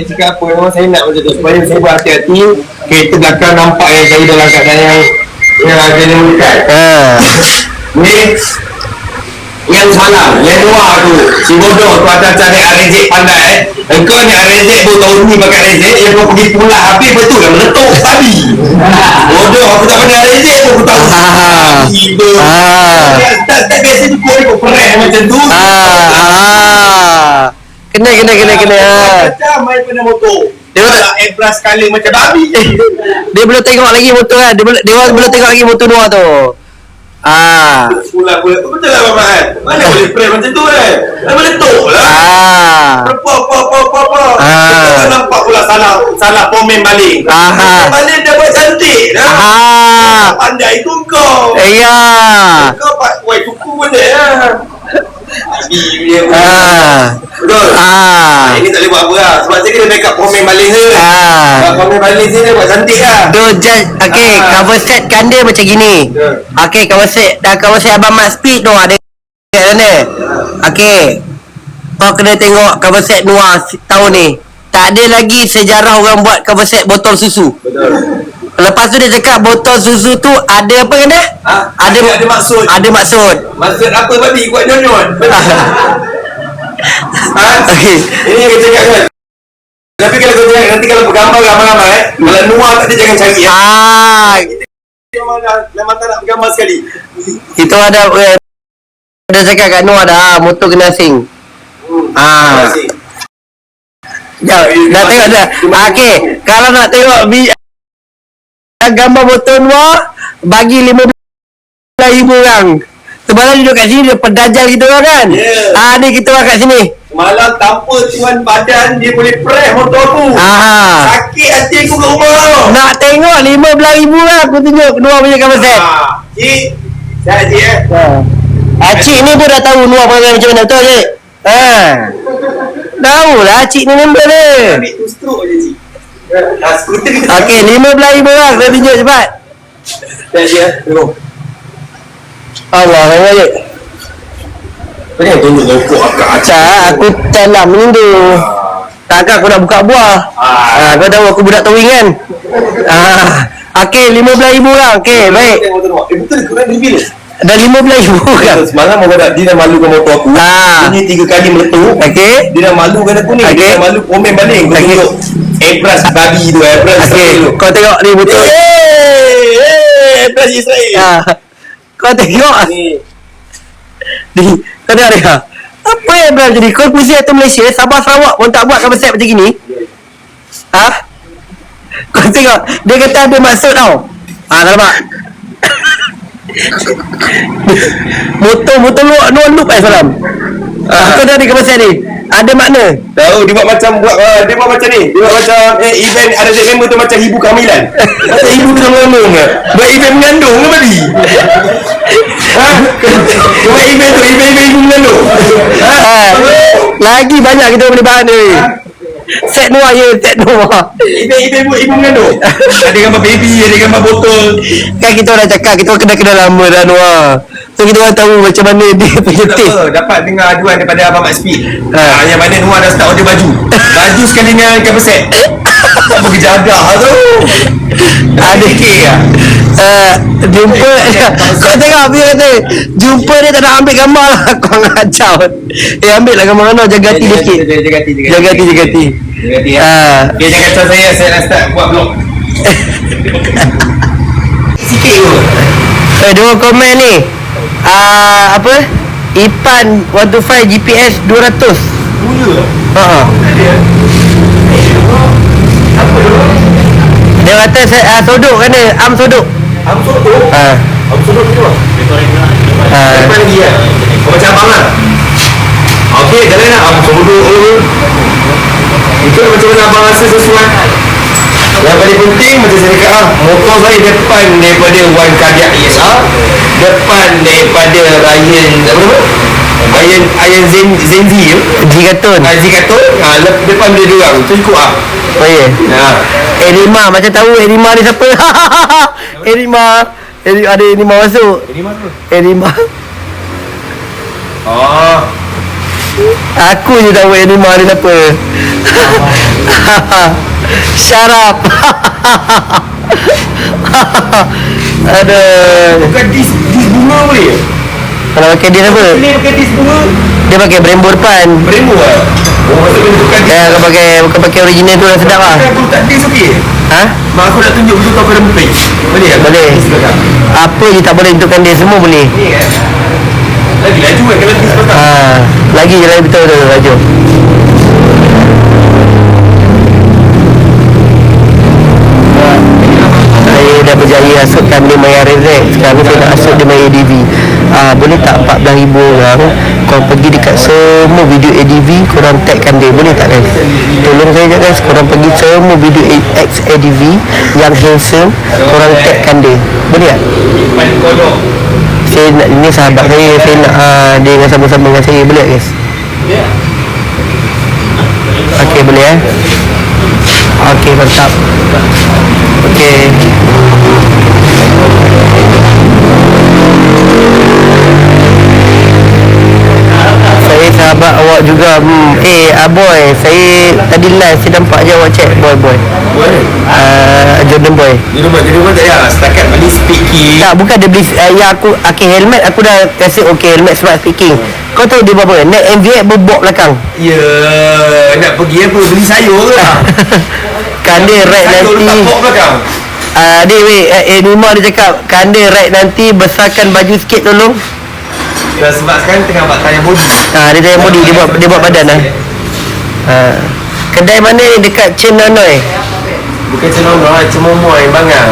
cakap apa, memang saya nak macam tu supaya saya berhati-hati. Kereta belakang nampak yang saya dalam keadaan yang ada yang mendekat. Ni yang semalam, yang luar tu, si bodoh tu atas cari arejek pandai. Engkau ni arejek pun tahun ni pakai arejek, yang kau pergi pulang habis betul dah meletup babi. Bodoh, aku tak pernah arejek pun aku tahu. Tak biasa tu kau pereh macam tu. Kena. Macam main pada motor. Dia tak airbrush color macam babi. Dia belum tengok lagi motor kan. Dia belum tengok lagi motor luar tu. Pula betul lah Abang kan. Mana boleh prank macam tu kan. Dah meletup lah. Kita nampak pula salah komen balik. Balik dia buat cantik dah. Pandai tu kau. Ya. Kau buat kuku benda lah. Dia betul. Ini tak boleh buat apa lah. Sebab saya kena backup komen balik je. Komen balik je dia buat cantik lah. Tu okay, cover set kan dia macam gini. Okay, cover set Abang Mat Speed tu ada mana. Okay, kau kena tengok cover set Noah tahun ni. Tak ada lagi sejarah orang buat cover set botol susu. Betul. Lepas tu dia cakap botol susu tu ada apa kena? Ada maksud. Ada maksud. Maksud apa babi? Kuat nyon-nyon. Okay. Ini yang kita cakap kan. Tapi kalau kau tengok nanti kalau bergambar ramai-ramai, kalau Noah tak ada jangan cari ya. Memang tak nak bergambar sekali. Itu ada cakap kat Noah dah motor kena asing. Dah tengok dah. Okay, kalau nak tengok gambar motor Noah, bagi 15,000 orang. Semalam duduk kat sini, dia pedajal kita orang kan. Ni kita orang kat sini. Semalam tanpa tuan badan dia boleh press motor tu. Sakit hati aku kat rumah tu. Nak tengok 15,000 orang aku tunjuk Noah punya cover set. Cik, saya cik Cik ni pun dah tahu Noah perangai macam mana, betul cik? Tahu lah cik ni member dia. Ambil tu stroke je cik. Okay, 15,000 orang saya tunjuk cepat. Saya tengok. Allah Allah. Jangan tunjuk rokok akak. Aku dalam minggu. Takkan aku nak buka buah. Kau tahu aku budak towing kan. Okay, 15,000 orang. Okay, baik. Betul ke korang reveal? Dah 15,000 orang. Semalam aku dah, dia dah malukan motor aku. Bunyi 3 kali meletup. Okay. Dia dah malukan aku ni. Dia dah malu komen balik. Kau tunjuk airbrush babi tu. Airbrush Israel. Kau tengok ni betul. Airbrush Israel. Kau tengok ni. Kau tengok dia. Apa yang berapa jadi? Kau pusing atau Malaysia, Sabah Sarawak pun tak buat cover set macam gini. Kau tengok. Dia kata ada maksud tau. Tak nampak. Motor no loop semalam. Kau dah ada cover set ni. Ada makna. Tahu dia buat macam dia buat macam ni. Dia buat macam event ada member tu macam ibu kehamilan. Macam ibu tu mengandung ke? Buat event mengandung ke tadi? Buat event tu ibu mengandung. Lagi banyak kita boleh bahan ni. Set Noah set Noah. Event ibu mengandung. Ada gambar baby, ada gambar botol. Kan kita dah cakap kita kenal lama dah Noah. So kita orang tahu macam mana dia punya taste. Dapat dengar aduan daripada Abang Mat Speed. Yang mana Noah dah start order baju. Baju sekali dengan cover set. Tak pergi jaga tu. Ada kek lah. Jumpa kau tengok apa dia kata. Jumpa dia tak nak ambil gambar lah. Kau ngacau. Ambil lah gambar mana. Jaga hati sikit. Jaga hati. Okay, jangan kacau saya nak start buat vlog. Sikit tu. Dua komen ni. Apa? Ipan 125 GPS 200. Apa tu? Dia kata sodok kan dia. Am sodok. Am sodok tu. Depan lagi ya. Macam abang lah. Okey, jalan lah. Am sodok. Itu macam mana abang rasa sesuai. Yang paling penting macam saya cakap motor saya depan daripada One Cardiac ESR, depan daripada Ryan Zenzi Zigaton. Depan dia dua orang. Tu cukup ah. Oh ya. Erima macam tahu Erima ni siapa? Ada Erima masuk. Erima. Aku je tahu Erima ni siapa. Shut up. Aduh. Bukan dis bunga boleh? Kalau pakai dia apa? Ini pakai dis bunga. Dia pakai Brembo depan. Brembo lah. Oh, maksudnya bukan dis. Kau pakai original tu dah sedap lah. Aku tak dis okey. Ha? Mak aku nak tunjuk betul kau kena page. Boleh tak? Boleh. Apa je tak boleh untukkan dia, semua boleh. Ni kan. Lagi laju kan kalau dis patah. Lagi je betul laju. Saya dah berjaya asupkan dia main Rex. Sekarang saya nak asuk dia main ADV. Boleh tak 14,000 orang kau pergi dekat semua video ADV, korang tagkan dia, boleh tak guys? Tolong saya je guys, korang pergi semua video X ADV yang handsome, korang tagkan dia, boleh tak? Saya nak, ini sahabat saya nak dia dengan sama-sama dengan saya, boleh tak guys? Okey, boleh okey, mantap. Okey. Saya sahabat awak juga. Boy, saya tadi live saya nampak je awak chat boy. Jordan boy. Jordan tak payah setakat beli speaking. Tak, bukan dia beli yang aku helmet aku dah kasi helmet smart speaking. Kau tahu dia berapa? Naik MVX berbok belakang. Ya, nak pergi apa? Beli sayur ke lah? Kandil right nanti. Sayur letak belakang. Nima dia cakap kandil right nanti besarkan baju sikit tolong. Ya, sebab sekarang tengah buat tayar body. Dia tayar body, dia buat badan lah. Kedai mana ni? Dekat Cenonoy. Bukan Cenonoy, Cemomoy, Bangang.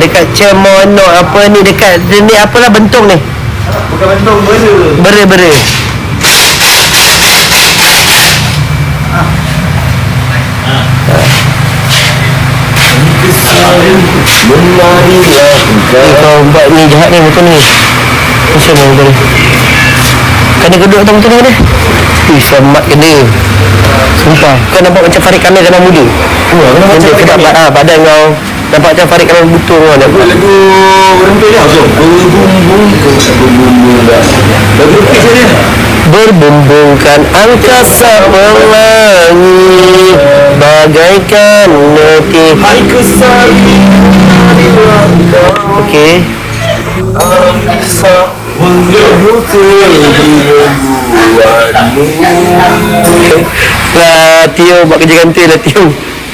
Dekat Cemono apa ni, dekat ni apalah bentung ni. Bukan bentung, Bera. Kau buat ni jahat ni betul ni. Macam mana betul ni? Kena kedua atas betul ni. Selamat kena. Sumpah. Kau nampak macam Farid Kamil dalam muda. Sebab badan kau nampak macam Farid Kamil butuh kau. Lagu berhenti dia apa? Lagu pitch dia. Berbumbungkan angkasa melangi bagaikan letih. Aku sakit. Okey. Angkasa Lah Tio buat kerja ganti lah Tio.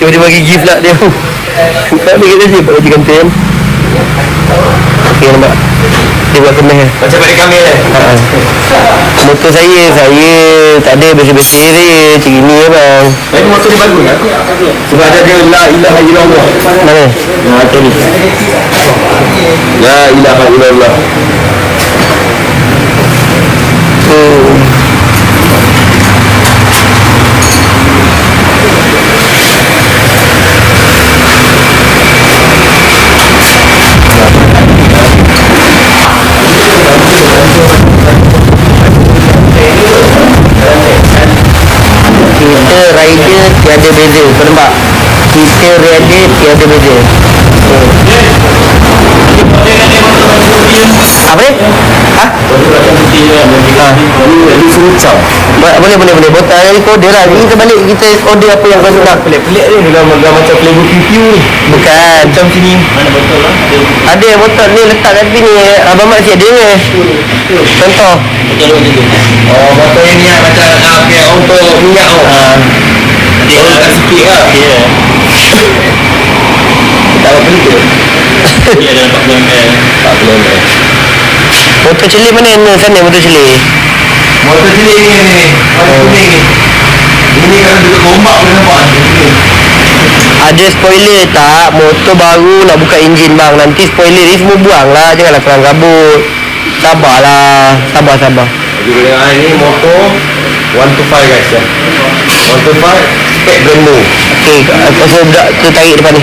Dia bagi gift lah Tio. Kau ni kita je buat kerja ganti kan. Okey nampak. Dia buat kemeh lah. macam pada kami lah. Motor saya tak ada biasa-biasa je. Macam gini lah bang. Tapi motor dia bagus lah. Sebab ada dia La ilaha illallah. Mana? Macam ni. La ilaha illallah. Kita rider tiada beza. Kau nampak? Kita rider tiada beza. Apa ni? Boleh. Botak dari kode lah. Kita balik, kita kode apa yang kau nak. Pelik-pelik ni gambar macam playbook piu ni. Bukan. Macam sini. Mana botol lah? Ada botol ni letak kat sini. Abang Mak siap dia ni. Contoh. Oh, botol ni lah macam okay, untuk minyak tu. Dia letak sikit lah. Tak apa beli ke? Dia ada 40 ml. 40 ml. Motor celik mana ni? Sana motor celik. Motor celik ni. Warna kuning ni. Ini kalau duduk gombak boleh nampak ni. Ada spoiler tak? Motor baru nak buka enjin bang. Nanti spoiler ni semua buang lah. Janganlah kelang kabut. Sabarlah. Sabar. Jadi boleh ni motor 125 guys ya. 125 spek Brembo. Okey, aku suruh budak tu tarik depan ni.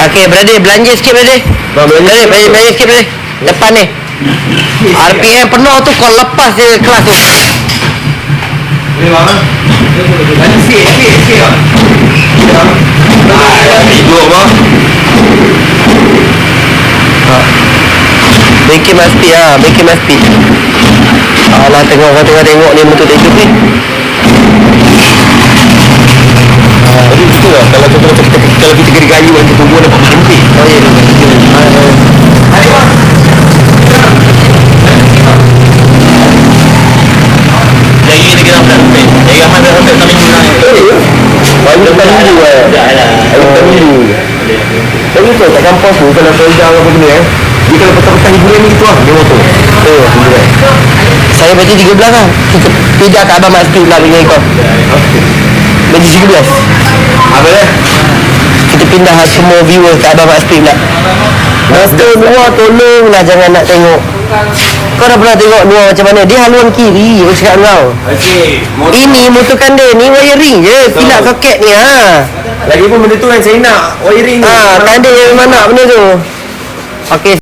Okey, brother belanja sikit brother. Belanja sikit brother. Depan ni. RPM penuh tu kau lepas je kelas tu. Boleh bang? Banyak sikit bang. Tidur bang. Bikin mesti. Alah tengok ni motor tak hidup ni. tu lah. Kalau kita kena kayu yang kita tunggu dapat berhenti. Oh ya. Lagi lagi nak sampai. Lagi aman dah sampai sampai Jun ni. Banyak tak minggu tak minggu. Tapi tu kat kampus tu kalau kerja apa benda dia kalau petang-petang hiburan ni gitu lah dia motor. Saya baju 13 lah. Kita pindah ke Abang Mat Speed lah dengan kau. Baju 13. Apa dia? Kita pindah semua viewer ke Abang Mat Speed lah. Master Noah tolonglah jangan nak tengok. Kau dah pernah tengok Noah macam mana? Dia haluan kiri. Aku cakap kau. Okey. Ini motor kanda ni wiring je. Silap soket ni ha. Lagi pun benda tu yang saya nak wiring ni. Ha, kanda yang mana benda tu? Okey.